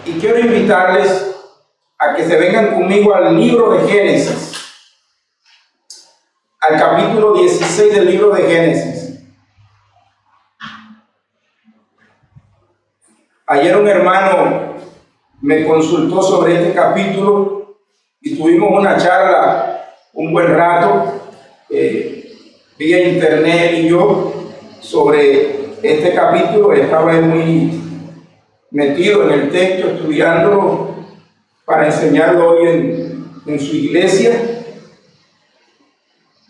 y quiero invitarles a que se vengan conmigo al libro de Génesis, al capítulo 16 del libro de Génesis. Ayer un hermano me consultó sobre este capítulo y tuvimos una charla un buen rato vía internet y yo sobre este capítulo. Estaba muy metido en el texto, estudiándolo para enseñarlo hoy en su iglesia,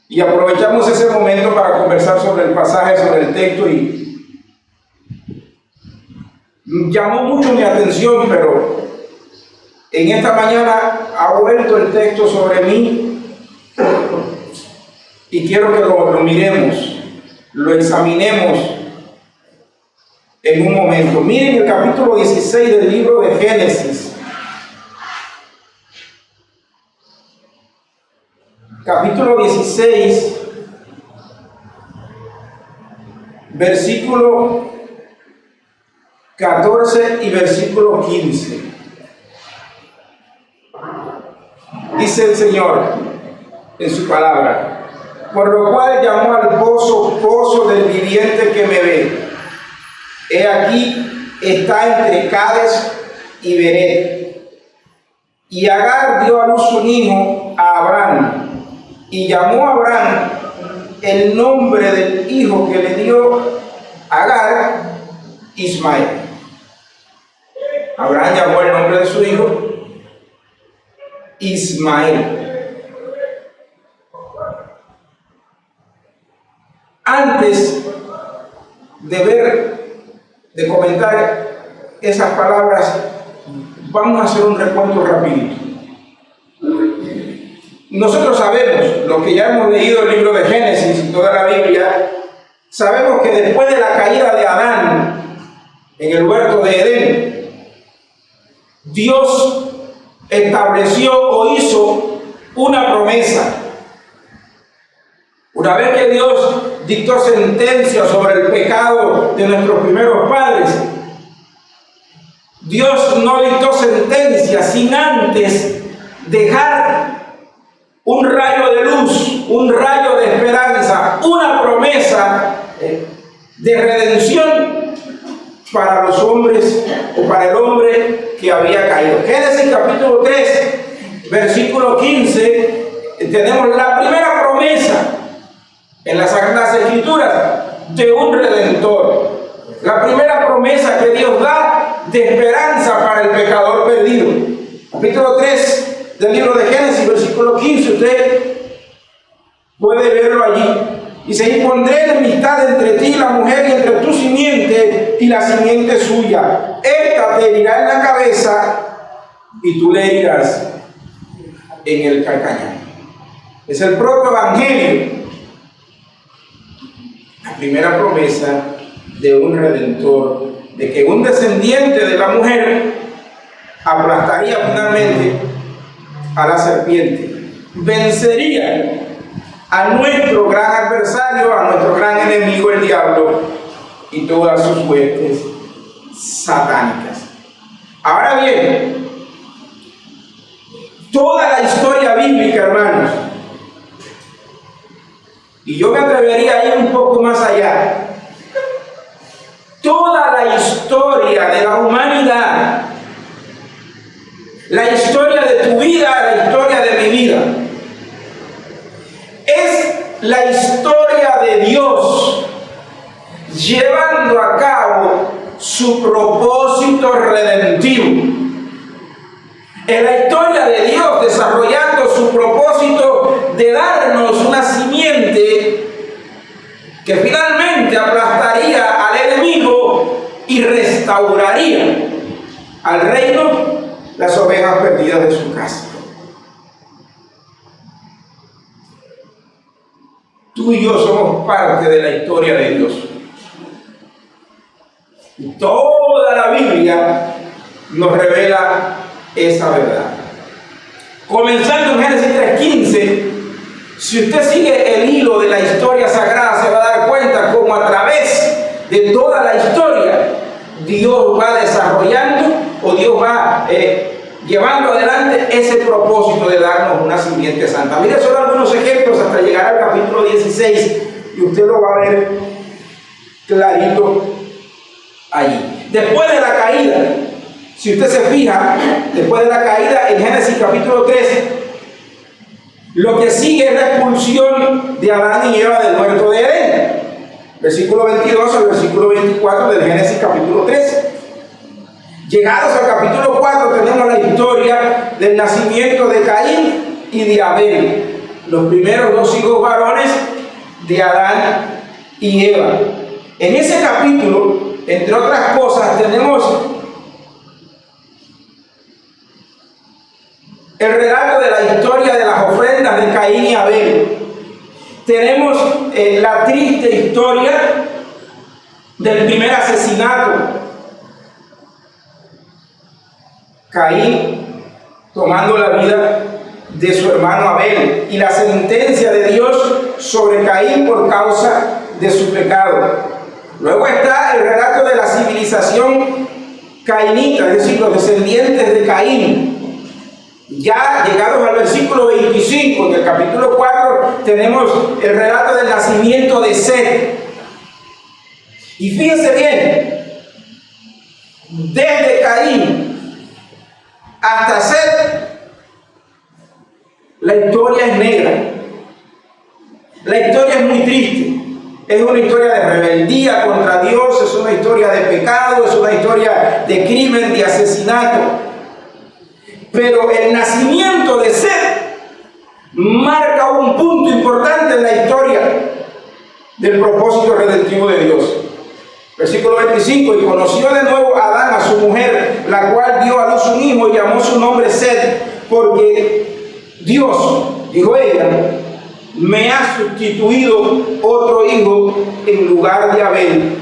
y aprovechamos ese momento para conversar sobre el pasaje, sobre el texto, y llamó mucho mi atención, pero en esta mañana ha vuelto el texto sobre mí y quiero que lo miremos, lo examinemos en un momento. Miren el capítulo 16 del libro de Génesis. Capítulo 16, versículo 14 y versículo 15. Dice el Señor en su palabra: por lo cual llamó al pozo, pozo del viviente que me ve. He aquí, está entre Cades y Bered. Y Agar dio a luz un hijo a Abraham, y llamó a Abraham el nombre del hijo que le dio Agar, Ismael. Abraham llamó el nombre de su hijo Ismael. Antes de comentar esas palabras, vamos a hacer un recuento rapidito. Nosotros sabemos, los que ya hemos leído el libro de Génesis y toda la Biblia, sabemos que después de la caída de Adán en el huerto de Edén, Dios estableció o hizo una promesa. Una vez que Dios dictó sentencia sobre el pecado de nuestros primeros padres, Dios no dictó sentencia sin antes dejar un rayo de luz, un rayo de esperanza, una promesa de redención para los hombres o para el hombre que había caído. Génesis capítulo 3, versículo 15, tenemos la primera promesa en las Sagradas Escrituras de un Redentor. La primera promesa que Dios da de esperanza para el pecador perdido. Capítulo 3 del libro de Génesis, versículo 15, usted puede verlo allí. Dice: y pondré enemistad entre ti y la mujer, y entre tu simiente y la simiente suya. Esta te herirá en la cabeza y tú le herirás en el calcañar. Es el propio evangelio. La primera promesa de un redentor, de que un descendiente de la mujer aplastaría finalmente a la serpiente, vencería a nuestro gran adversario, a nuestro gran enemigo, el diablo, y todas sus huestes satánicas. Ahora bien, toda la historia bíblica, hermanos, y yo me atrevería a ir un poco más allá, toda la historia de la humanidad, la historia de tu vida, la historia de mi vida, es la historia de Dios llevando a cabo su propósito redentivo. Es la historia de Dios desarrollando su propósito de darnos una simiente que finalmente aplastaría al enemigo y restauraría al reino las ovejas perdidas de su casa. Tú y yo somos parte de la historia de Dios. Y toda la Biblia nos revela esa verdad. Comenzando en Génesis 3:15, si usted sigue el hilo de la historia sagrada, se va a dar cuenta cómo a través de toda la historia Dios va desarrollando, o Dios va llevando adelante ese propósito de darnos una simiente santa. Mire solo algunos ejemplos hasta llegar al capítulo 16 y usted lo va a ver clarito allí. Después de la caída, si usted se fija, después de la caída en Génesis capítulo 3, lo que sigue es la expulsión de Adán y Eva del huerto de Edén. Versículo 22 al versículo 24 del Génesis capítulo 3. Llegados al capítulo 4 tenemos la historia del nacimiento de Caín y de Abel, los primeros dos hijos varones de Adán y Eva. En ese capítulo, entre otras cosas, tenemos el relato de la historia de las ofrendas de Caín y Abel. Tenemos la triste historia del primer asesinato. Caín tomando la vida de su hermano Abel y la sentencia de Dios sobre Caín por causa de su pecado. Luego está el relato de la civilización cainita, es decir, los descendientes de Caín. Ya llegados al versículo 25 del capítulo 4 tenemos el relato del nacimiento de Set. Y fíjense bien, desde Caín hasta Set, la historia es negra. La historia es muy triste. Es una historia de rebeldía contra Dios, es una historia de pecado, es una historia de crimen, de asesinato. Pero el nacimiento de Set marca un punto importante en la historia del propósito redentivo de Dios. Versículo 25, y conoció de nuevo Adán a su mujer, la cual dio a luz un hijo y llamó su nombre Set, porque Dios, dijo ella, me ha sustituido otro hijo en lugar de Abel,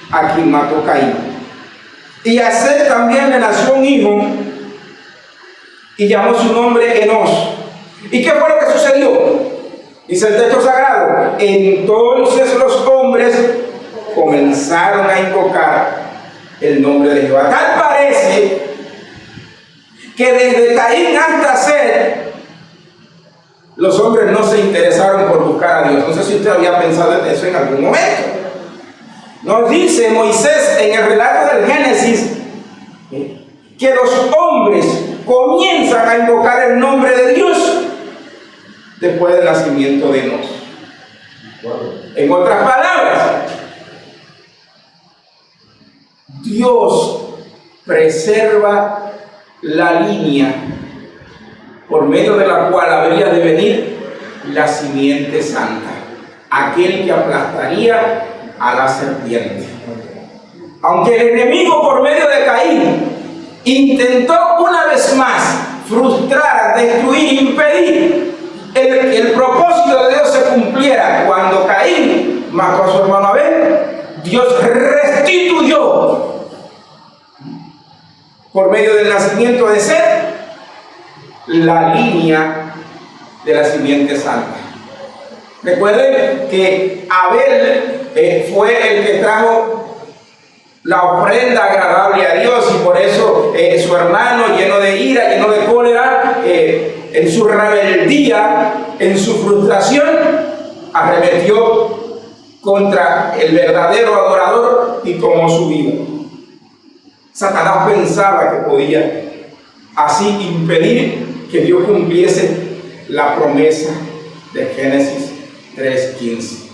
a quien mató Caín. Y a Set también le nació un hijo y llamó su nombre Enos. ¿Y qué fue lo que sucedió? Dice el texto sagrado, entonces los hombres comenzaron a invocar el nombre de Jehová. Tal parece que desde Caín hasta Set, los hombres no se interesaron por buscar a Dios. No sé si usted había pensado en eso en algún momento. Nos dice Moisés en el relato del Génesis que los hombres comienzan a invocar el nombre de Dios después del nacimiento de Enos. En otras palabras, Dios preserva la línea por medio de la cual habría de venir la simiente santa, aquel que aplastaría a la serpiente. Aunque el enemigo por medio de Caín intentó una vez más frustrar, destruir, impedir que el propósito de Dios se cumpliera cuando Caín mató a su hermano Abel, Dios restituyó por medio del nacimiento de Set la línea de la simiente santa. Recuerden que Abel fue el que trajo la ofrenda agradable a Dios y por eso su hermano, lleno de ira, lleno de cólera, en su rebeldía, en su frustración, arremetió contra el verdadero adorador y tomó su vida. Satanás pensaba que podía así impedir que Dios cumpliese la promesa de Génesis 3:15.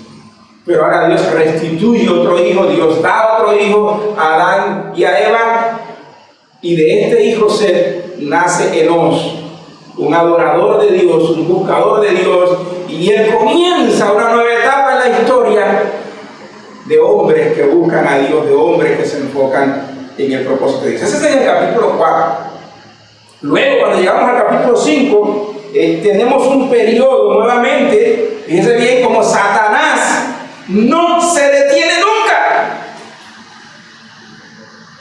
Pero ahora Dios restituye otro hijo, Dios da otro hijo a Adán y a Eva, y de este hijo Set nace Enos, un adorador de Dios, un buscador de Dios, y él comienza una nueva etapa en la historia de hombres que buscan a Dios, de hombres que se enfocan en el propósito de Dios. Ese es en el capítulo 4. Luego, cuando llegamos al capítulo 5, tenemos un periodo nuevamente, fíjense bien, como Satanás no se detiene nunca.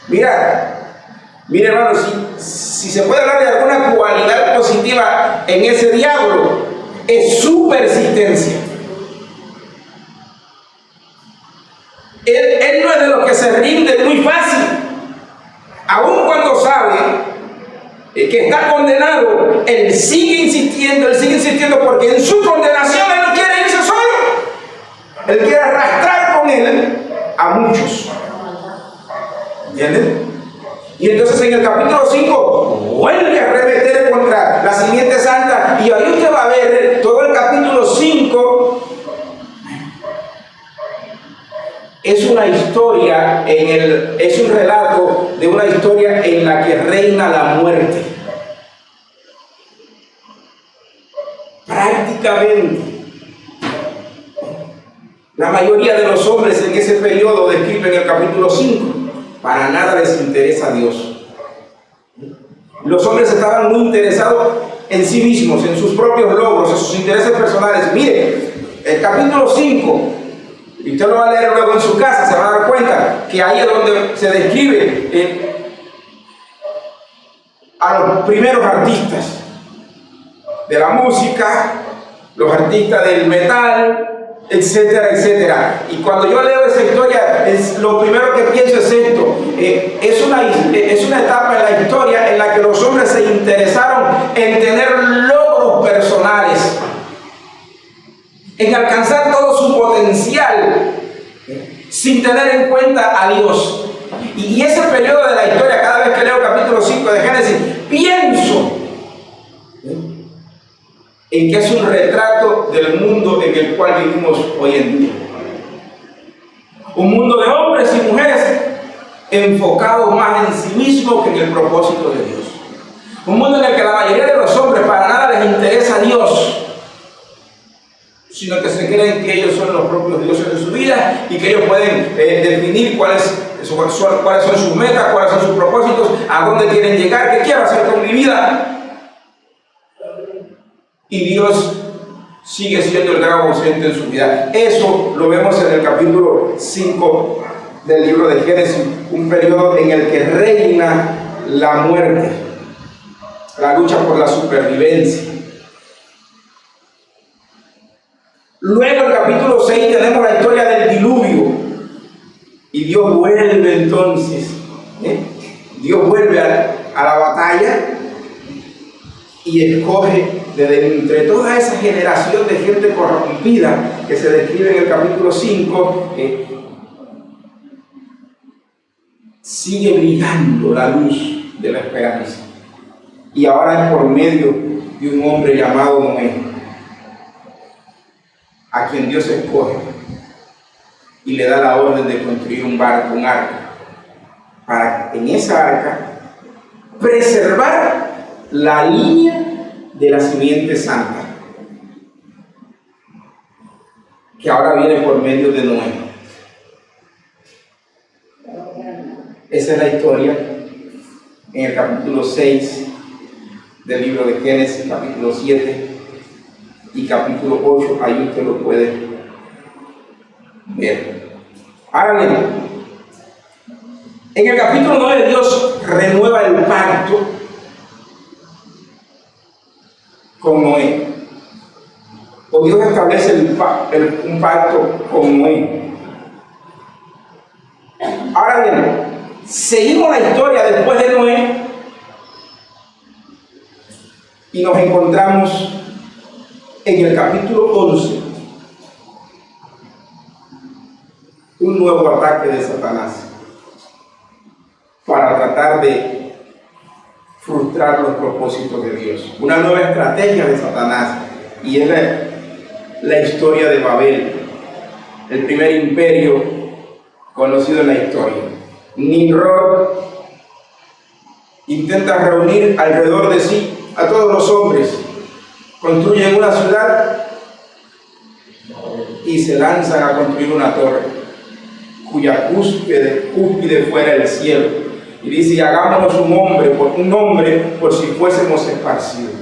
Mira hermano, si se puede hablar de alguna cualidad positiva en ese diablo, es su persistencia. Él no es de los que se rinde muy fácil, aun cuando sabe que está condenado, él sigue insistiendo porque en su condenación él no quiere irse solo. Él quiere arrastrar con él a muchos. ¿Entienden? Y entonces en el capítulo 5 vuelve a arremeter contra la simiente santa, y ahí usted va a ver todo el capítulo 5. Es una historia, es un relato de una historia en la que reina la muerte. Prácticamente, la mayoría de los hombres en ese periodo descrito en el capítulo 5, para nada les interesa a Dios. Los hombres estaban muy interesados en sí mismos, en sus propios logros, en sus intereses personales. Mire, el capítulo 5, y usted lo va a leer luego en su casa, se va a dar cuenta que ahí es donde se describe a los primeros artistas de la música, los artistas del metal, etcétera, etcétera. Y cuando yo leo esa historia, lo primero que pienso es esto. Es una etapa en la historia en la que los hombres se interesaron en tener logros personales, en alcanzar todo su potencial, sin tener en cuenta a Dios. Y ese periodo de la historia, cada vez que leo capítulo 5 de Génesis, pienso en que es un retrato del mundo en el cual vivimos hoy en día. Un mundo de hombres y mujeres enfocados más en sí mismos que en el propósito de Dios. Un mundo en el que la mayoría de los hombres para nada les interesa a Dios, sino que se creen que ellos son los propios dioses de su vida y que ellos pueden definir cuáles son sus metas, cuáles son sus propósitos, a dónde quieren llegar, qué quiero hacer con mi vida. Y Dios sigue siendo el gran ausente en su vida. Eso lo vemos en el capítulo 5 del libro de Génesis, un periodo en el que reina la muerte, la lucha por la supervivencia. Luego en el capítulo 6 tenemos la historia del diluvio, y Dios vuelve entonces, Dios vuelve a la batalla y escoge de entre toda esa generación de gente corrompida que se describe en el capítulo 5, sigue brillando la luz de la esperanza. Y ahora es por medio de un hombre llamado Noé, a quien Dios escoge y le da la orden de construir un barco, un arca, para en esa arca preservar la línea de la simiente santa, que ahora viene por medio de Noé. Esa es la historia en el capítulo 6 del libro de Génesis, capítulo 7 y capítulo 8, ahí usted lo puede ver. Ahora bien, en el capítulo 9 Dios renueva el pacto con Noé, o Dios establece un pacto con Noé. Ahora bien, seguimos la historia después de Noé y nos encontramos en el capítulo 11 un nuevo ataque de Satanás para tratar de frustrar los propósitos de Dios. Una nueva estrategia de Satanás, y es la historia de Babel, el primer imperio conocido en la historia. Nimrod intenta reunir alrededor de sí a todos los hombres, construyen una ciudad y se lanzan a construir una torre cuya cúspide fuera el cielo. Y dice: hagámonos un nombre por si fuésemos esparcidos.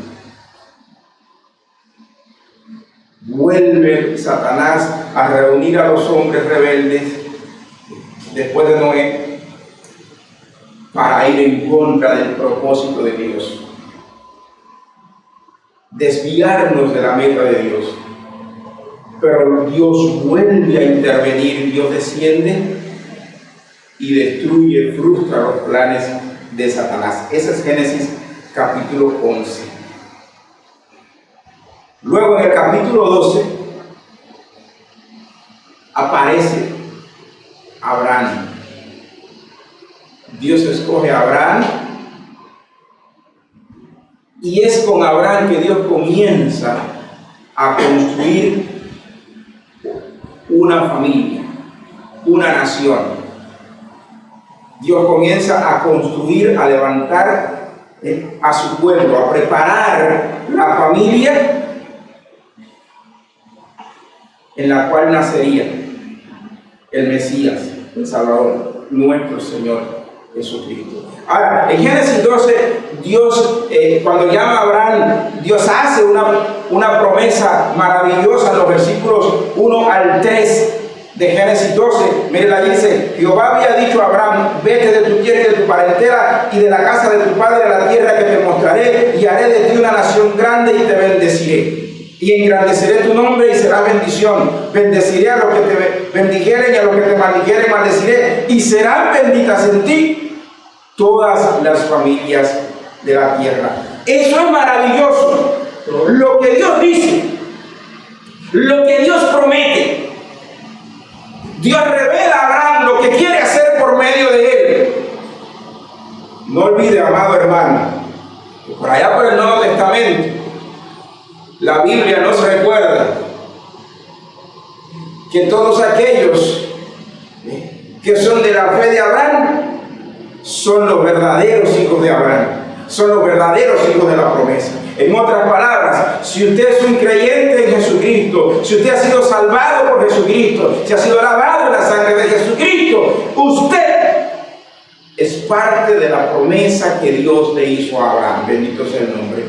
Vuelve Satanás a reunir a los hombres rebeldes después de Noé para ir en contra del propósito de Dios, desviarnos de la meta de Dios. Pero Dios vuelve a intervenir, Dios desciende y destruye, frustra los planes de Satanás. Ese es Génesis capítulo 11. Luego en el capítulo 12 aparece Abraham. Dios escoge a Abraham y es con Abraham que Dios comienza a construir una familia, una nación. Dios comienza a construir, a levantar a su pueblo, a preparar la familia en la cual nacería el Mesías, el Salvador, nuestro Señor Jesucristo. Ahora, en Génesis 12, Dios, cuando llama a Abraham, Dios hace una promesa maravillosa en los versículos 1 al 3 de Génesis 12. Miren, ahí dice: Jehová había dicho a Abraham: vete de tu tierra y de tu parentela y de la casa de tu padre a la tierra que te mostraré, y haré de ti una nación grande y te bendeciré. Y engrandeceré tu nombre y será bendición. Bendeciré a los que te bendijeren y a los que te maldijeren maldeciré. Y serán benditas en ti todas las familias de la tierra. Eso es maravilloso. Lo que Dios dice, lo que Dios promete. Dios revela a Abraham lo que quiere hacer por medio de él. No olvide, amado hermano, que por allá por el Nuevo Testamento, la Biblia nos recuerda que todos aquellos que son de la fe de Abraham son los verdaderos hijos de Abraham, son los verdaderos hijos de la promesa. En otras palabras, si usted es un creyente en Jesucristo, si usted ha sido salvado por Jesucristo, si ha sido lavado en la sangre de Jesucristo, usted es parte de la promesa que Dios le hizo a Abraham. Bendito sea el nombre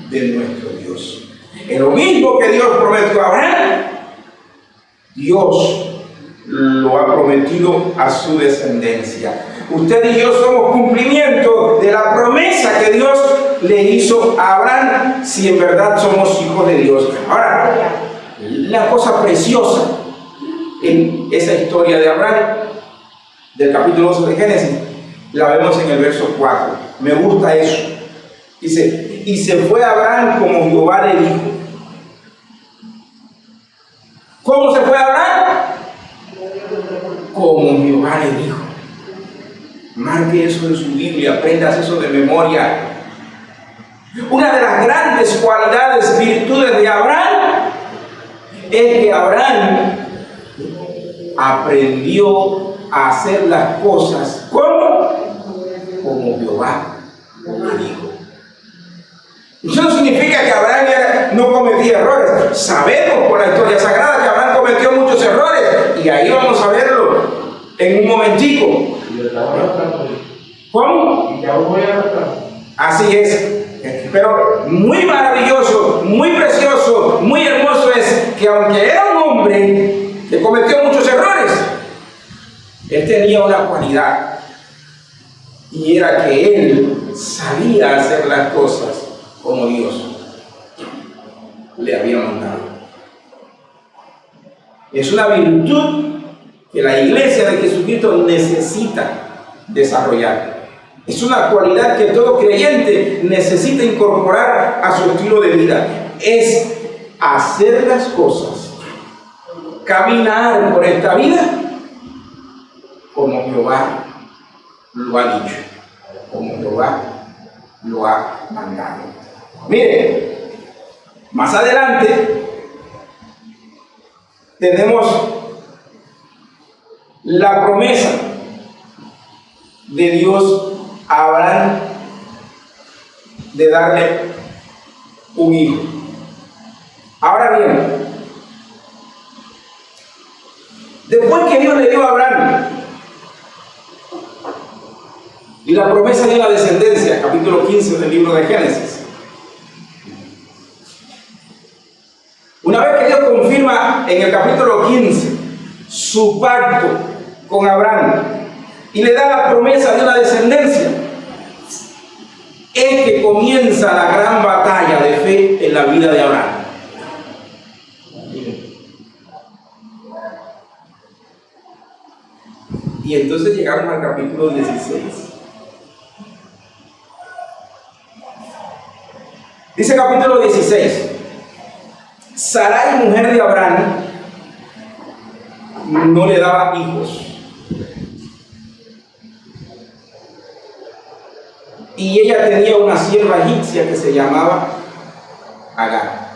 de nuestro Dios. Es lo mismo que Dios prometió a Abraham, Dios lo ha prometido a su descendencia. Usted y yo somos cumplimiento de la promesa que Dios le hizo a Abraham, si en verdad somos hijos de Dios. Ahora, la cosa preciosa en esa historia de Abraham, del capítulo 12 de Génesis, la vemos en el verso 4. Me gusta eso. Dice: y se fue Abraham como Jehová le dijo. ¿Cómo se fue Abraham? Como Jehová le dijo. Marque eso en su Biblia, aprendas eso de memoria. Una de las grandes cualidades, virtudes de Abraham, es que Abraham aprendió a hacer las cosas como Jehová le dijo. Eso no significa que Abraham no cometía errores. Sabemos por la historia sagrada que Abraham cometió muchos errores, y ahí vamos a verlo en un momentico. ¿Cómo? Así es. Pero muy maravilloso, muy precioso, muy hermoso es que aunque era un hombre que cometió muchos errores, él tenía una cualidad, y era que él sabía hacer las cosas como Dios le había mandado. Es una virtud que la iglesia de Jesucristo necesita desarrollar. Es una cualidad que todo creyente necesita incorporar a su estilo de vida. Es hacer las cosas, caminar por esta vida como Jehová lo ha dicho, como Jehová lo ha mandado. Mire, más adelante tenemos la promesa de Dios a Abraham de darle un hijo. Ahora bien, después que Dios le dio a Abraham y la promesa de la descendencia, capítulo 15 del libro de Génesis, una vez que Dios confirma en el capítulo 15 su pacto con Abraham y le da la promesa de una descendencia, es que comienza la gran batalla de fe en la vida de Abraham. Y entonces llegamos al capítulo 16. Dice capítulo 16. Sarai, mujer de Abraham, no le daba hijos. Y ella tenía una sierva egipcia que se llamaba Agar.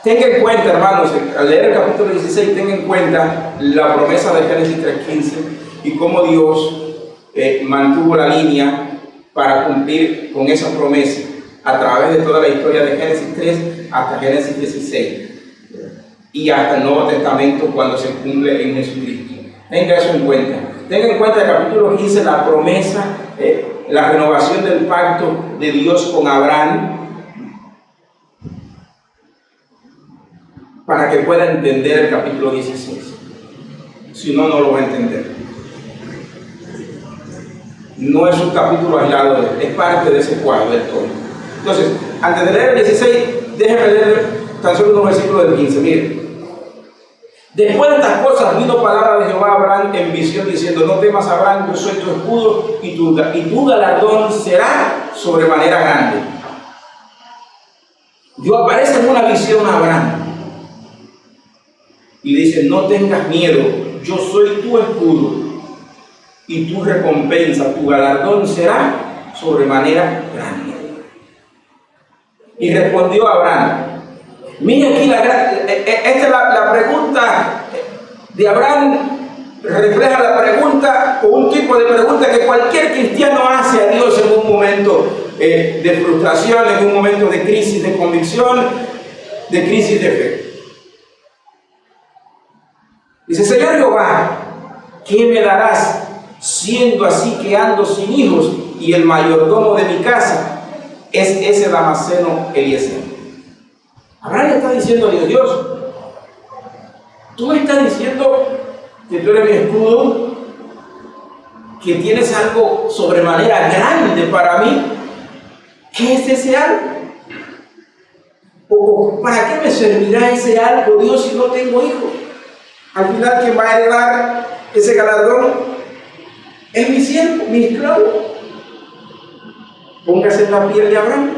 Tenga en cuenta, hermanos, al leer el capítulo 16, tenga en cuenta la promesa de Génesis 3:15 y cómo Dios mantuvo la línea para cumplir con esa promesa a través de toda la historia de Génesis 3 hasta Génesis 16 y hasta el Nuevo Testamento cuando se cumple en Jesucristo. Tenga eso en cuenta. Tenga en cuenta el capítulo 15, la promesa, la renovación del pacto de Dios con Abraham, para que pueda entender el capítulo 16. Si no, no lo va a entender. No es un capítulo aislado, es parte de ese cuadro del todo. Entonces, antes de leer el 16, déjenme leer tan solo unos versículos del 15. Miren. Después de estas cosas vino palabra de Jehová a Abraham en visión diciendo: no temas, Abraham, yo soy tu escudo y tu galardón será sobremanera grande. Dios aparece en una visión a Abraham y le dice: no tengas miedo, yo soy tu escudo y tu recompensa, tu galardón será sobremanera grande. Y respondió Abraham. Mira aquí, esta es la pregunta de Abraham, refleja la pregunta o un tipo de pregunta que cualquier cristiano hace a Dios en un momento de frustración, en un momento de crisis de convicción, de crisis de fe. Dice: Señor Jehová, ¿qué me darás siendo así que ando sin hijos y el mayordomo de mi casa es ese Damaseno Eliezer? Abraham le está diciendo a Dios: Dios, tú me estás diciendo que tú eres mi escudo, que tienes algo sobremanera grande para mí. ¿Qué es ese algo? ¿O para qué me servirá ese algo, Dios, si no tengo hijos? Al final, quien va a heredar ese galardón es mi siervo, mi esclavo. Póngase en la piel de Abraham.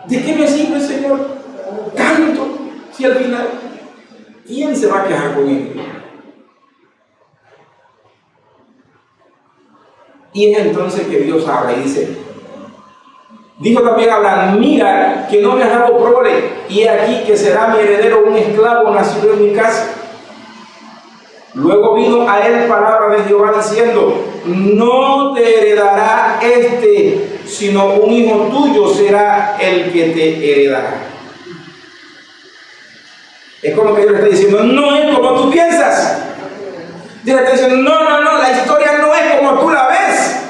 ¿De qué me sirve, Señor, tanto si al final quién se va a quejar con él? Y es entonces que Dios habla y dice: dijo también Abraham: mira que no me has dado prole, y he aquí que será mi heredero un esclavo nacido en mi casa. Luego vino a él palabra de Jehová diciendo: no te heredará sino un hijo tuyo será el que te heredará. Es como que Dios le está diciendo: no es como tú piensas. Dios le está diciendo: no, la historia no es como tú la ves.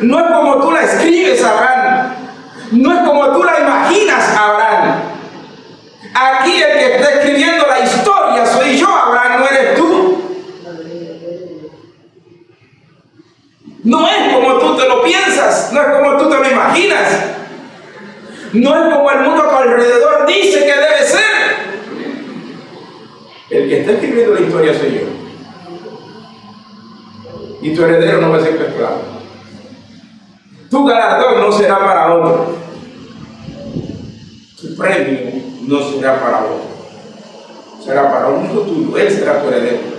No es como tú la escribes, Abraham. No es como tú la imaginas, Abraham. Aquí el que está escribiendo la historia soy yo, Abraham, no eres tú. No es como tú te lo piensas, no es como tú te lo imaginas, no es como el mundo a tu alrededor dice que debe ser. El que está escribiendo la historia soy yo. Y tu heredero no va a ser tu esclavo. Tu galardón no será para otro. Tu premio no será para otro. Será para un hijo tuyo. Él será tu heredero.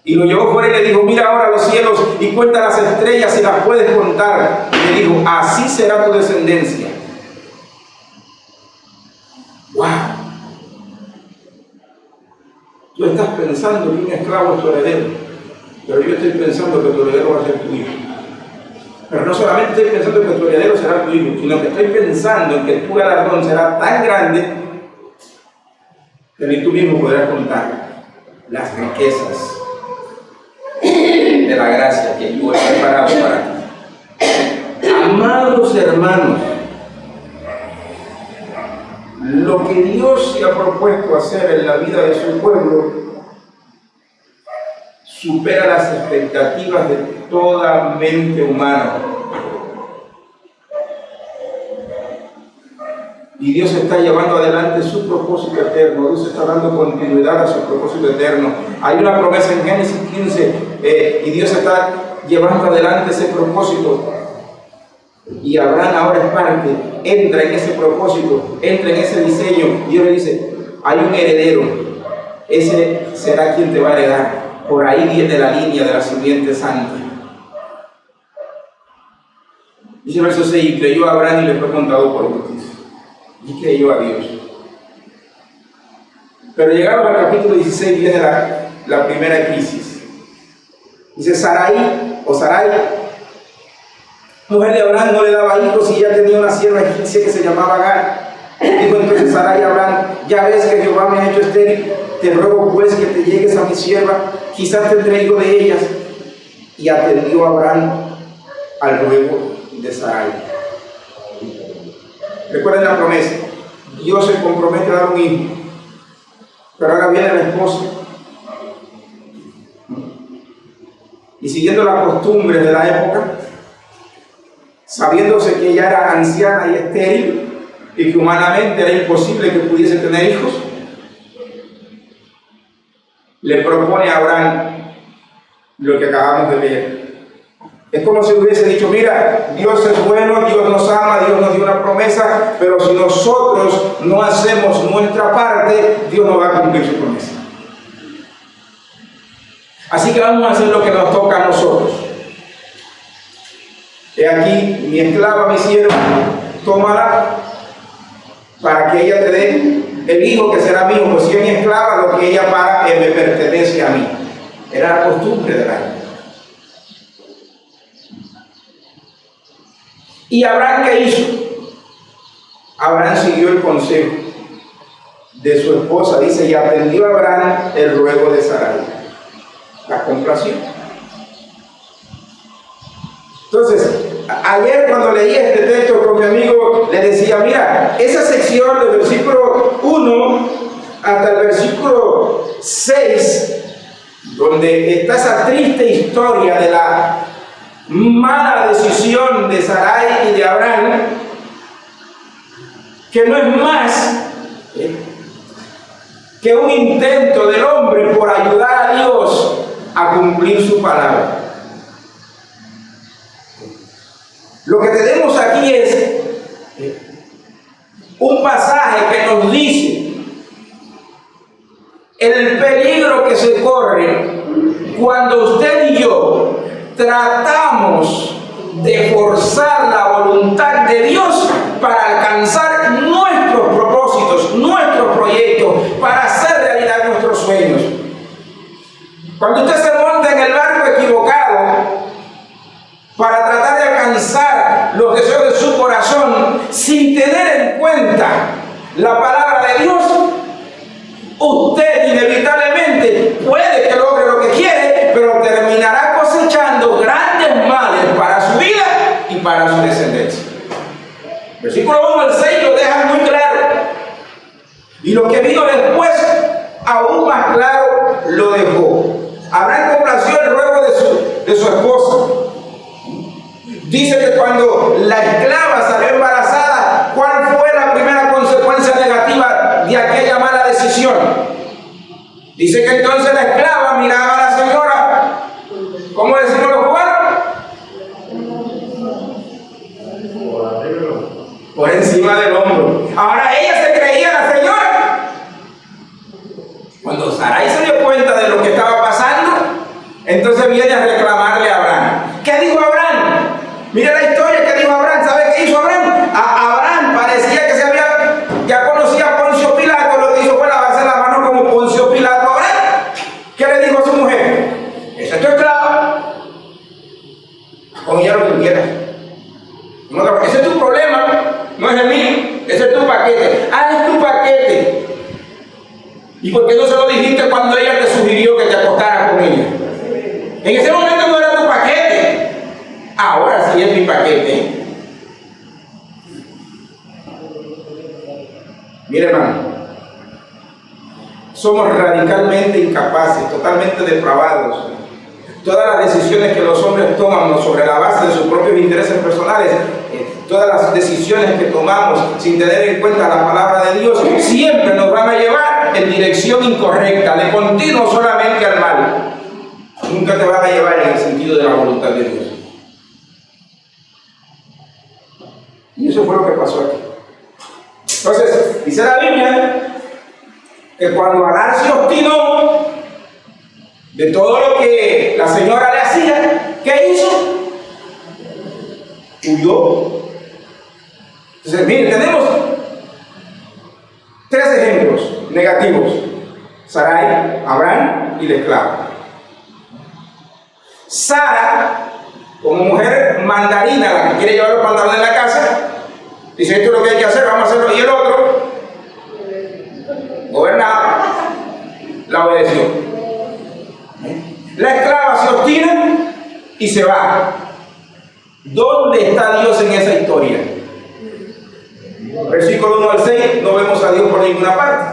Y lo llevó fuera y le dijo: mira ahora los cielos y cuenta las estrellas si las puedes contar. Y le dijo: así será tu descendencia. ¡Wow! Tú estás pensando que un esclavo es tu heredero, pero yo estoy pensando que tu heredero va a ser tu hijo. Pero no solamente estoy pensando que tu heredero será tu hijo, sino que estoy pensando en que tu galardón será tan grande que ni tú mismo podrás contar las riquezas de la gracia que yo he preparado para ti. Amados hermanos, lo que Dios se ha propuesto hacer en la vida de su pueblo supera las expectativas de toda mente humana. Y Dios está llevando adelante su propósito eterno. Dios está dando continuidad a su propósito eterno. Hay una promesa en Génesis 15 y Dios está llevando adelante ese propósito. Y Abraham ahora es parte, entra en ese propósito, entra en ese diseño. Dios le dice, hay un heredero, ese será quien te va a heredar. Por ahí viene la línea de la simiente santa. Dice el verso 6, y creyó a Abraham y le fue contado por justicia. Y creyó a Dios. Pero llegado al capítulo 16 viene la primera crisis. Dice Sarai, mujer de Abraham, no le daba hijos y ya tenía una sierva egipcia que se llamaba Agar. Dijo entonces Sarai a Abraham, ya ves que Jehová me ha hecho estéril, te ruego pues que te llegues a mi sierva, quizás tendré hijo de ellas. Y atendió a Abraham al ruego de Sarai. Recuerden la promesa, Dios se compromete a dar un hijo, pero ahora viene la esposa. Y siguiendo la costumbre de la época, sabiéndose que ella era anciana y estéril y que humanamente era imposible que pudiese tener hijos, le propone a Abraham lo que acabamos de leer. Es como si hubiese dicho, mira, Dios es bueno, Dios nos ama, Dios nos dio una promesa, pero si nosotros no hacemos nuestra parte, Dios no va a cumplir su promesa. Así que vamos a hacer lo que nos toca a nosotros. He aquí, mi esclava, mi sierva, tómala para que ella te dé el hijo que será mío, pues si es mi esclava, lo que ella paga me pertenece a mí. Era la costumbre de la época. ¿Y Abraham qué hizo? Abraham siguió el consejo de su esposa, dice, y atendió a Abraham el ruego de Sarai. La complació. Entonces, ayer cuando leí este texto con mi amigo, le decía, mira, esa sección del versículo 1 hasta el versículo 6, donde está esa triste historia de la mala decisión de Sarai y de Abraham, que no es más que un intento del hombre por ayudar a Dios a cumplir su palabra. Lo que tenemos aquí es un pasaje que nos dice el peligro que se corre cuando usted y yo tratamos de forzar la voluntad de Dios para alcanzar nuestros propósitos, nuestros proyectos, para hacer realidad nuestros sueños. Cuando usted se monta en el barco equivocado para tratar de alcanzar los deseos de su corazón sin tener en cuenta la palabra de Dios, usted inevitablemente puede que logre lo que quiere, pero terminará cosechando grandes males para su vida y para su descendencia. Versículo 1 al 6 lo dejan muy claro. Y lo que vino después, aún más claro, lo dejó. Abraham complació el ruego de su esposa. Dice que cuando la esclava salió embarazada, ¿cuál fue la primera consecuencia negativa de aquella mala decisión? Dice que entonces la esclava miraba a la señora, ¿cómo decimos los cubanos? Por encima del hombro. Ahora ella se creía la señora. Cuando Sarai se dio cuenta de lo que estaba pasando, entonces viene a reclamarle a Abraham. ¿Qué dijo Abraham? Mira la historia que dijo Abraham. ¿Sabe qué hizo Abraham? Abraham parecía que ya conocía a Poncio Pilato. Lo que hizo fue lavarse la mano como Poncio Pilato. Abraham, ¿qué le dijo a su mujer? Esa es tu esclava. Con ella lo que tú quieras. Ese es tu problema, no es el mío. Ese es tu paquete. Es tu paquete. ¿Y por qué no se lo dijiste cuando ella te sugirió que te acostaras con ella? En ese momento no era tu paquete. Ahora sí es mi paquete. Mire, hermano, somos radicalmente incapaces, totalmente depravados. Todas las decisiones que los hombres toman sobre la base de sus propios intereses personales, todas las decisiones que tomamos sin tener en cuenta la palabra de Dios, siempre nos van a llevar en dirección incorrecta, de continuo solamente al mal. Nunca te van a llevar en el sentido de la voluntad de Dios. Y eso fue lo que pasó aquí. Entonces, dice la Biblia que cuando Agar se obstinó de todo lo que la señora le hacía, ¿qué hizo? Huyó. Entonces, miren, tenemos tres ejemplos negativos: Sarai, Abraham y la esclava. Sara, como mujer mandarina, la que quiere llevar los pantalones en la casa, dice: esto es lo que hay que hacer, vamos a hacerlo. Y el otro, gobernado, la obedeció. La esclava se obstina y se va. ¿Dónde está Dios en esa historia? Versículo 1 al 6, no vemos a Dios por ninguna parte.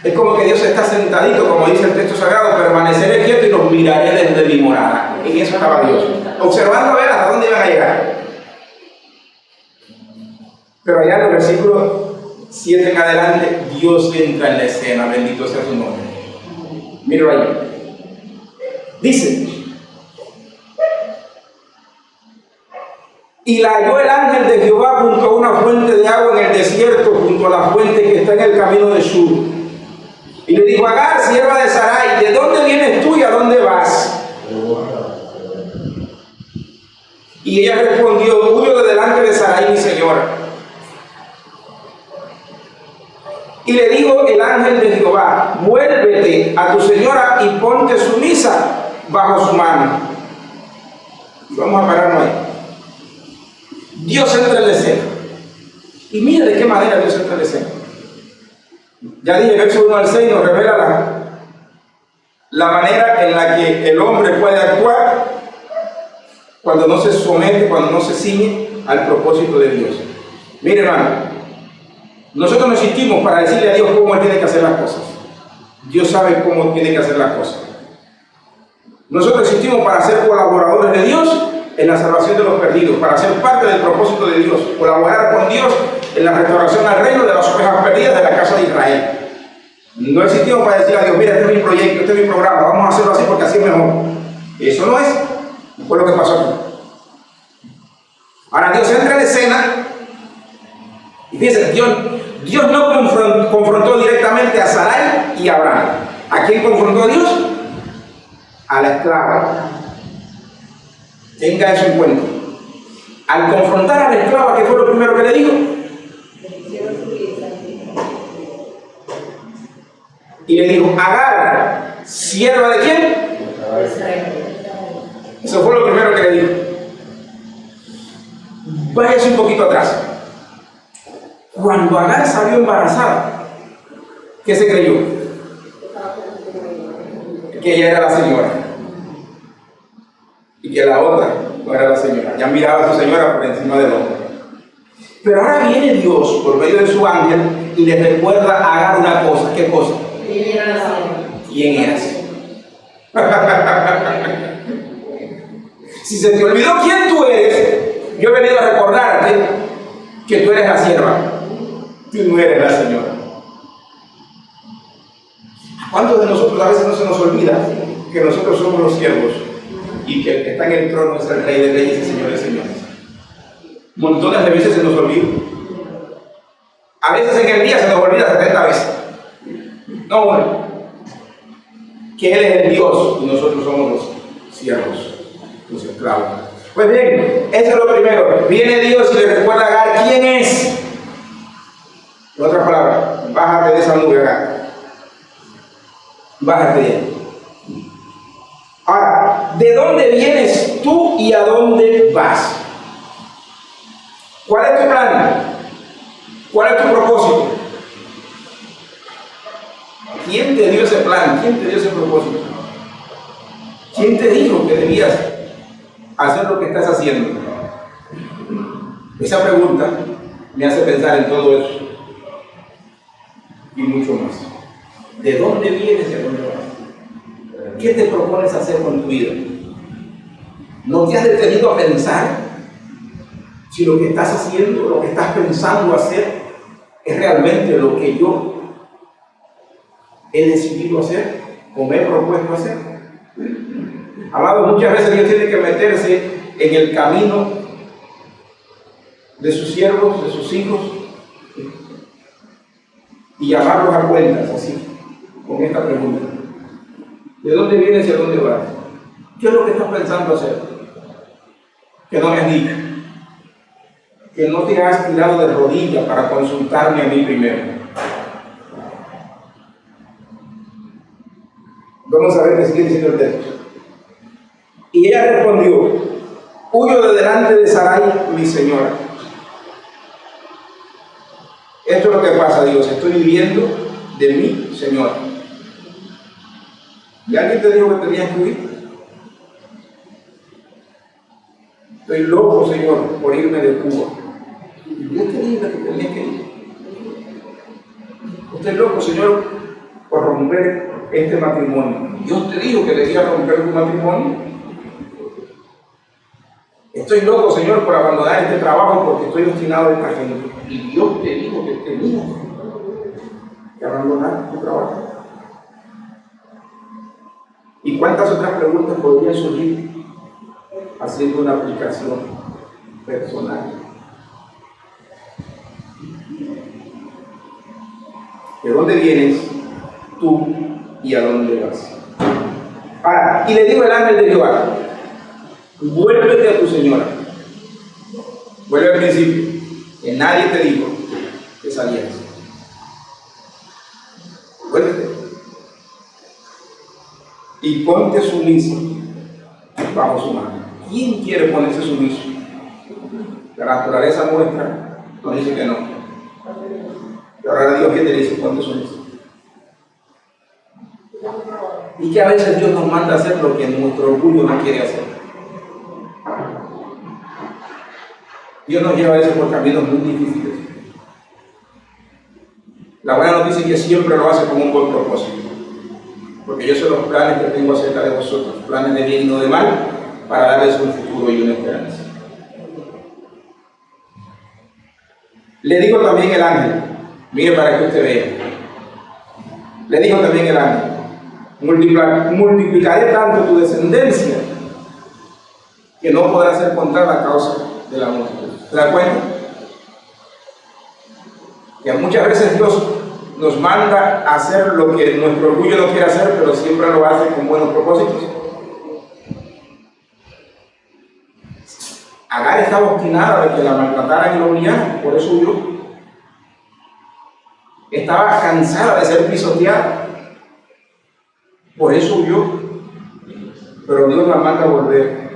Es como que Dios está sentadito, como dice el texto sagrado: permaneceré quieto y los miraré desde mi morada. En eso estaba Dios, observando a ver hasta dónde iban a llegar. Pero allá en el versículo 7 en adelante, Dios entra en la escena, bendito sea su nombre. Míralo ahí. Dice: y la halló el ángel de Jehová junto a una fuente de agua en el desierto, junto a la fuente que está en el camino de Shur. Y le dijo: Agar, sierva de Sarai, ¿de dónde vienes tú y a dónde vas? Y ella respondió: huyo de delante de Sarai, mi señora. Y le dijo el ángel de Jehová: vuélvete a tu señora y ponte sumisa bajo su mano. Y vamos a pararnos ahí. Dios entra en la escena. Y mira de qué manera Dios entra en la escena. Ya dije, verso 1 al 6 nos revela la manera en la que el hombre puede actuar cuando no se somete, cuando no se ciñe al propósito de Dios. Mire, hermano, nosotros no existimos para decirle a Dios cómo Él tiene que hacer las cosas. Dios sabe cómo tiene que hacer las cosas. Nosotros existimos para ser colaboradores de Dios en la salvación de los perdidos, para ser parte del propósito de Dios, colaborar con Dios en la restauración al reino de las ovejas perdidas de la casa de Israel. No existimos para decir a Dios: mira, este es mi proyecto, este es mi programa, vamos a hacerlo así porque así es mejor. Eso no es. Fue lo que pasó aquí. Ahora Dios entra en la escena y fíjense, Dios no confrontó directamente a Sarai y a Abraham. ¿A quién confrontó Dios? A la esclava. Tenga eso en cuenta. Al confrontar a la esclava, ¿qué fue lo primero que le dijo? Y le dijo: Agar, ¿sierva de quién? Eso fue lo primero que le dijo. Váyase un poquito atrás. Cuando Agar salió embarazada, ¿qué se creyó? Que ella era la señora y que la otra no era la señora. Ya miraba a su señora por encima del hombre. Pero ahora viene Dios por medio de su ángel y le recuerda a Agar una cosa. ¿Qué cosa? ¿Quién eras? Si se te olvidó quién tú eres, yo he venido a recordarte que tú eres la sierva. Tú no eres la señora. ¿Cuántos de nosotros a veces no se nos olvida que nosotros somos los siervos y que el que está en el trono es el Rey de Reyes y Señor de Señores? Montones de veces se nos olvida. A veces en el día se nos olvida 70 veces. No, bueno, que Él es el Dios y nosotros somos los siervos, los esclavos. Pues bien, eso es lo primero. Viene Dios y le recuerda a Agar quién es. En otras palabras, bájate de esa nube, Agar. Bájate de ahí. Ahora, ¿de dónde vienes tú y a dónde vas? ¿Cuál es tu plan? ¿Cuál es tu propósito? ¿Quién te dio ese plan? ¿Quién te dio ese propósito? ¿Quién te dijo que debías hacer lo que estás haciendo? Esa pregunta me hace pensar en todo eso y mucho más. ¿De dónde vienes y a dónde vas? ¿Qué te propones hacer con tu vida? ¿No te has detenido a pensar si lo que estás haciendo, lo que estás pensando hacer, es realmente lo que yo he decidido hacer o me he propuesto hacer? Amado, muchas veces Dios tiene que meterse en el camino de sus siervos, de sus hijos, y llamarlos a cuentas, así, con esta pregunta: ¿de dónde vienes y a dónde vas? ¿Qué es lo que estás pensando hacer? Que no me has dicho, que no te has tirado de rodillas para consultarme a mí primero. Vamos a ver qué sigue diciendo el texto. Y ella respondió: huyo de delante de Sarai, mi señora. Esto es lo que pasa, Dios, estoy viviendo de mi señora. ¿Y alguien te dijo que tenías que huir? Estoy loco, Señor, por irme de Cuba. ¿Y Dios te dijo que tenías que ir? Estoy loco, Señor, por romper este matrimonio. Dios te dijo que debías romper tu matrimonio. Estoy loco, Señor, por abandonar este trabajo porque estoy obstinado en esta gente. Y Dios te dijo que tenías que abandonar tu trabajo. ¿Y cuántas otras preguntas podrían surgir haciendo una aplicación personal? ¿De dónde vienes tú y a dónde vas? Ahora, y le dijo el ángel de Jehová: vuélvete a tu señora. Vuelve al principio, que nadie te dijo que salieras. Vuélvete y ponte sumiso bajo su mano. ¿Quién quiere ponerse sumiso? La naturaleza nuestra nos dice que no. Pero ahora Dios, ¿qué te dice? Ponte sumiso. Y que a veces Dios nos manda a hacer lo que nuestro orgullo no quiere hacer. Dios nos lleva a veces por caminos muy difíciles. La buena noticia es que siempre lo hace con un buen propósito. Porque yo sé los planes que tengo acerca de vosotros, planes de bien y no de mal, para darles un futuro y una esperanza. Le dijo también el ángel, mire para que usted vea. Le dijo también el ángel: multiplicaré tanto tu descendencia que no podrá ser contada a causa de la multitud. ¿Se da cuenta? Que muchas veces Dios nos manda a hacer lo que nuestro orgullo no quiere hacer, pero siempre lo hace con buenos propósitos. Agar estaba obstinada de que la maltrataran y la humillaran, por eso huyó. Estaba cansada de ser pisoteada, por eso huyó. Pero Dios la manda a volver,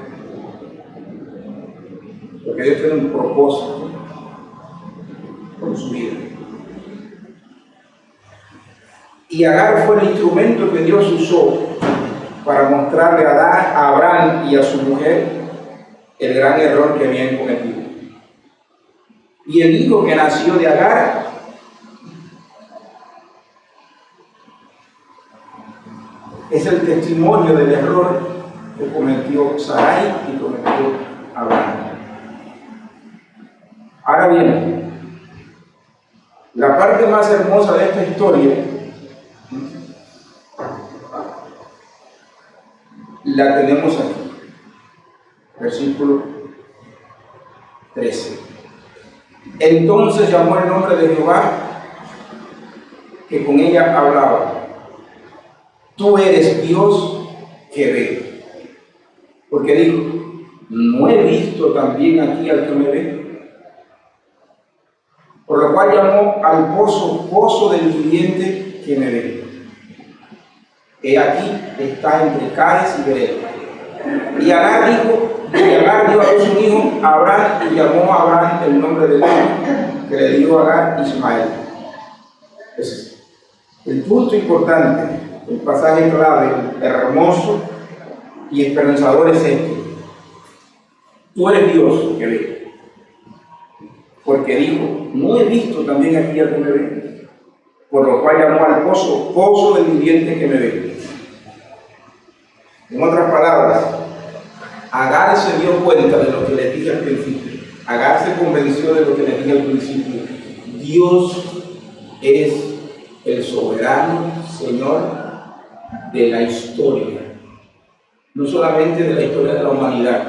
porque Dios tiene un propósito con su vida. Y Agar fue el instrumento que Dios usó para mostrarle a Abraham y a su mujer el gran error que habían cometido. Y el hijo que nació de Agar es el testimonio del error que cometió Sarai y cometió Abraham. Ahora bien, la parte más hermosa de esta historia la tenemos aquí, versículo 13. Entonces llamó el nombre de Jehová que con ella hablaba: tú eres Dios que ve. Porque dijo: ¿no he visto también aquí al que me ve? Por lo cual llamó al pozo del viviente que me ve. He aquí está entre Cades y Bered. Y Agar dio a luz un hijo a Abraham, y llamó a Abraham el nombre del hijo que le dio a Agar, Ismael. Entonces, el punto importante, el pasaje clave, hermoso y esperanzador es este: tú eres Dios que ve. Porque dijo: no he visto también aquí al que me ve. Por lo cual llamó al pozo del viviente que me ve. En otras palabras, Agar se cuenta de lo que les dije al principio. Agar se convenció de lo que les dije al principio. Dios es el soberano Señor de la historia. No solamente de la historia de la humanidad.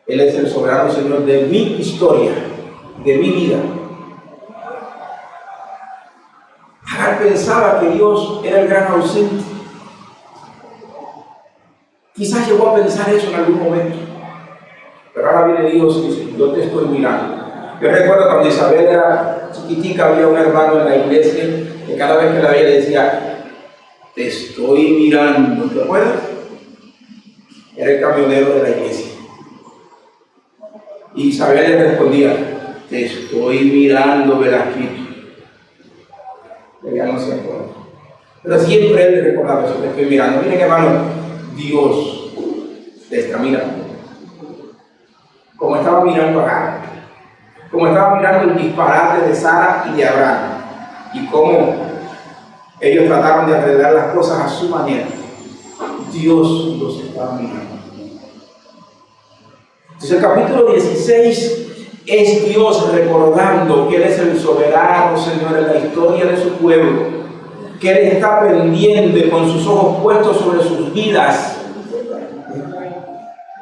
Él es el soberano Señor de mi historia, de mi vida. Agar pensaba que Dios era el gran ausente. Quizás llegó a pensar eso en algún momento. Pero ahora viene Dios y dice, yo te estoy mirando. Yo recuerdo cuando Isabel era chiquitica, había un hermano en la iglesia que cada vez que la veía le decía, te estoy mirando. ¿Te acuerdas? Era el camionero de la iglesia. Y Isabel le respondía, te estoy mirando, Velasquito. Ella no se acuerda. Pero siempre él le recordaba eso, te estoy mirando. Miren, hermano, Dios te está mirando. Como estaba mirando a Agar, como estaba mirando el disparate de Sara y de Abraham, y cómo ellos trataron de arreglar las cosas a su manera. Dios los estaba mirando. Entonces el capítulo 16 es Dios recordando que Él es el soberano Señor en la historia de su pueblo, que Él está pendiente con sus ojos puestos sobre sus vidas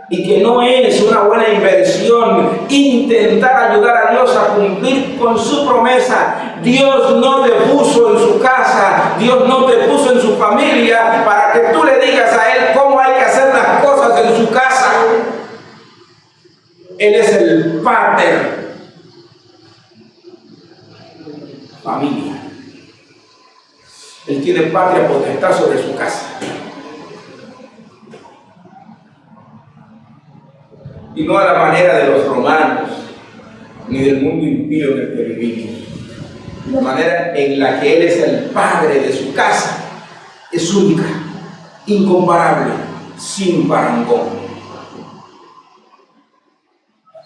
y que no es una buena inversión intentar ayudar a Dios a cumplir con su promesa. Dios no te puso en su casa, Dios no te puso en su familia para que tú le digas a Él cómo hay que hacer las cosas en su casa. Él es el Pater familia. Él tiene patria potestad sobre su casa. Y no a la manera de los romanos, ni del mundo impío en el que vivimos. La manera en la que Él es el Padre de su casa es única, incomparable, sin parangón.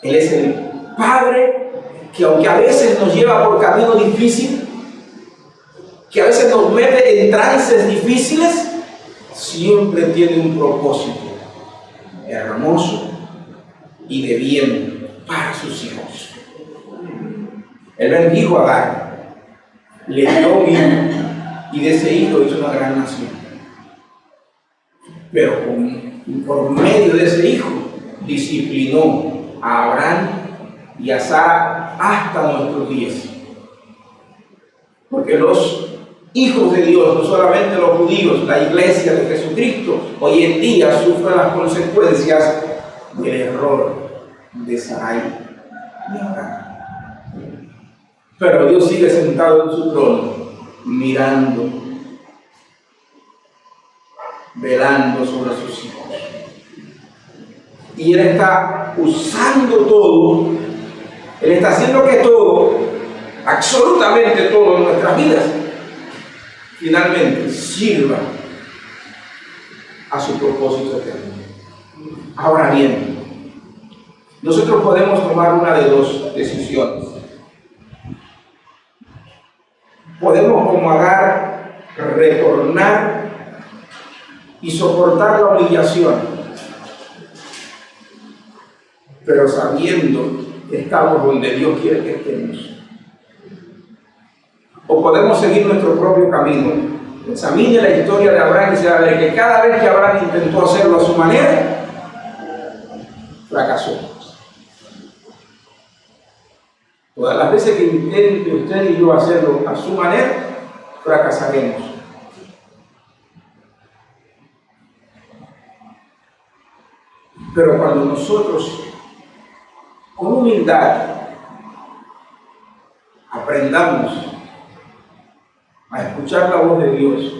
Él es el Padre que, aunque a veces nos lleva por camino difícil, que a veces nos mete en trances difíciles, siempre tiene un propósito hermoso y de bien para sus hijos. Él bendijo a Agar, le dio un hijo, y de ese hijo hizo una gran nación. Pero por medio de ese hijo disciplinó a Abraham y a Sara hasta nuestros días. Porque los hijos de Dios, no solamente los judíos, la iglesia de Jesucristo, hoy en día sufren las consecuencias del error de Sarai y Abraham. Pero Dios sigue sentado en su trono, mirando, velando sobre sus hijos. Y Él está usando todo, Él está haciendo que todo, absolutamente todo en nuestras vidas, finalmente sirva a su propósito eterno. Ahora bien, nosotros podemos tomar una de dos decisiones. Podemos, como Agar, retornar y soportar la humillación, pero sabiendo que estamos donde Dios quiere que estemos. O podemos seguir nuestro propio camino. Examine la historia de Abraham y se va a ver que cada vez que Abraham intentó hacerlo a su manera, fracasó. Todas las veces que intente usted y yo hacerlo a su manera, fracasaremos. Pero cuando nosotros, con humildad, aprendamos a escuchar la voz de Dios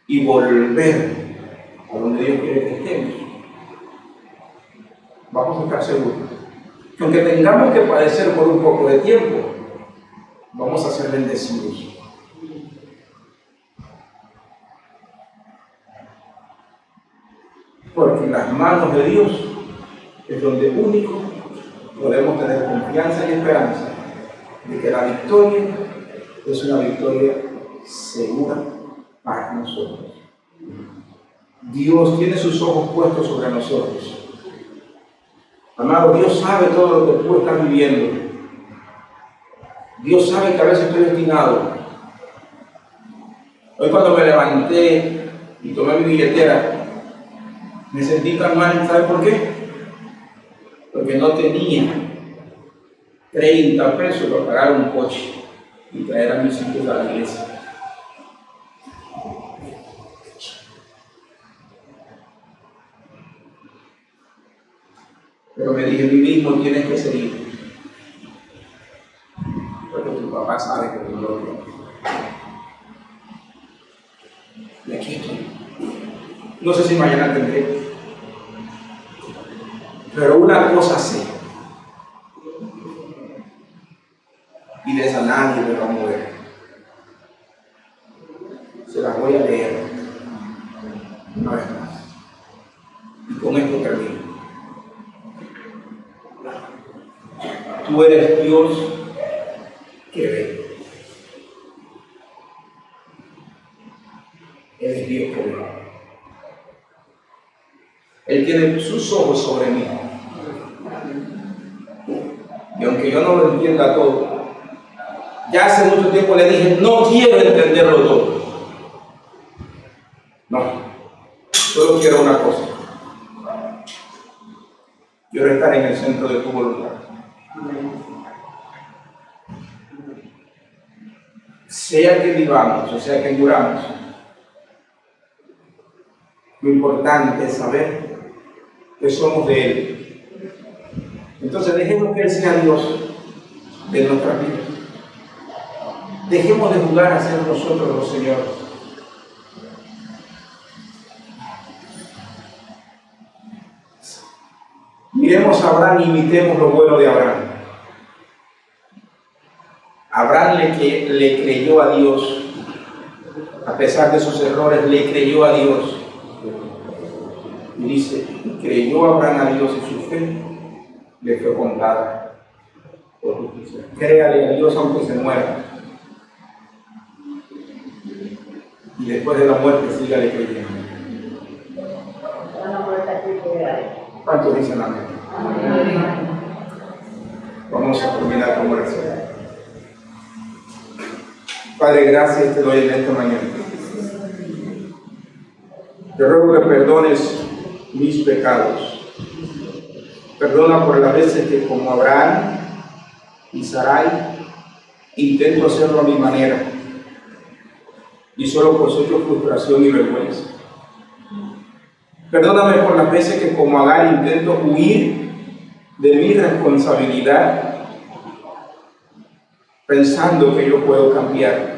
y volver a donde Dios quiere que estemos, vamos a estar seguros que aunque tengamos que padecer por un poco de tiempo, vamos a ser bendecidos. Porque en las manos de Dios es donde único podemos tener confianza y esperanza de que la victoria es una victoria segura para nosotros. Dios tiene sus ojos puestos sobre nosotros Amado, Dios sabe todo lo que tú estás viviendo. Dios sabe que a veces estoy destinado. Hoy cuando me levanté y tomé mi billetera, me sentí tan mal. ¿Sabe por qué? Porque no tenía 30 pesos para pagar un coche y traer a mis hijos a la iglesia. Pero me dije, mí mismo tienes que seguir. Porque tu papá sabe que tú lo tienes. Y aquí estoy. No sé si mañana tendré. Pero una cosa sé. Y de esa nadie me va a mover. Se las voy a leer una vez más. Y con esto termino. Tú eres Dios que ve. Eres Dios que ve. Él tiene sus ojos sobre mí. Y aunque yo no lo entienda todo, ya hace mucho tiempo le dije, no quiero entenderlo todo. No, solo quiero una cosa. Quiero estar en el centro de tu voluntad. Sea que vivamos o sea que muramos, lo importante es saber que somos de Él. Entonces dejemos que Él sea Dios de nuestras vidas. Dejemos de jugar a ser nosotros los señores. Miremos a Abraham y imitemos lo bueno de Abraham. Abraham le creyó a Dios, a pesar de sus errores, le creyó a Dios. Y dice, creyó Abraham a Dios y su fe le fue contada por justicia. Créale a Dios aunque se muera. Y después de la muerte, sígale creyendo. ¿Cuántos dicen amén? Vamos a terminar con oración. Padre, gracias te doy en esta mañana. Te ruego que perdones mis pecados. Perdona por las veces que como Abraham y Sarai intento hacerlo a mi manera y solo cosecho frustración y vergüenza. Perdóname por las veces que como Agar intento huir de mi responsabilidad pensando que yo puedo cambiar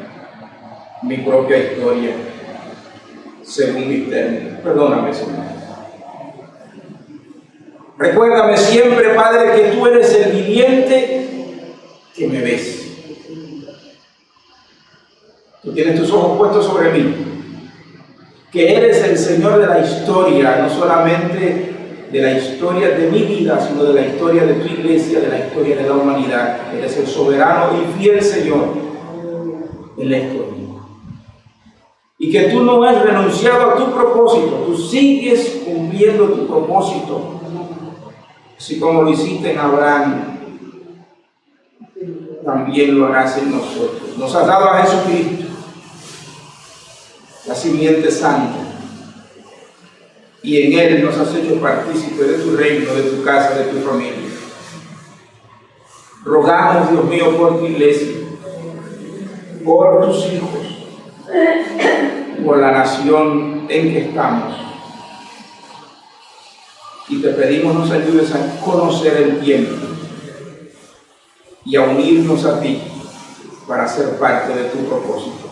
mi propia historia según mis términos. Perdóname, Señor. Recuérdame siempre, Padre, que tú eres el viviente que me ves. Tú tienes tus ojos puestos sobre mí. Que eres el Señor de la historia, no solamente de la historia de mi vida, sino de la historia de tu iglesia, de la historia de la humanidad. Eres el soberano y fiel Señor en la historia. Y que tú no has renunciado a tu propósito, tú sigues cumpliendo tu propósito, así como lo hiciste en Abraham, también lo harás en nosotros. Nos has dado a Jesucristo, la simiente santa, y en Él nos has hecho partícipes de tu reino, de tu casa, de tu familia. Rogamos, Dios mío, por tu iglesia, por tus hijos, por la nación en que estamos. Y te pedimos nos ayudes a conocer el tiempo y a unirnos a ti para ser parte de tu propósito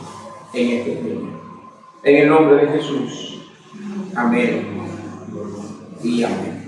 en este tiempo. En el nombre de Jesús. Amén y amén.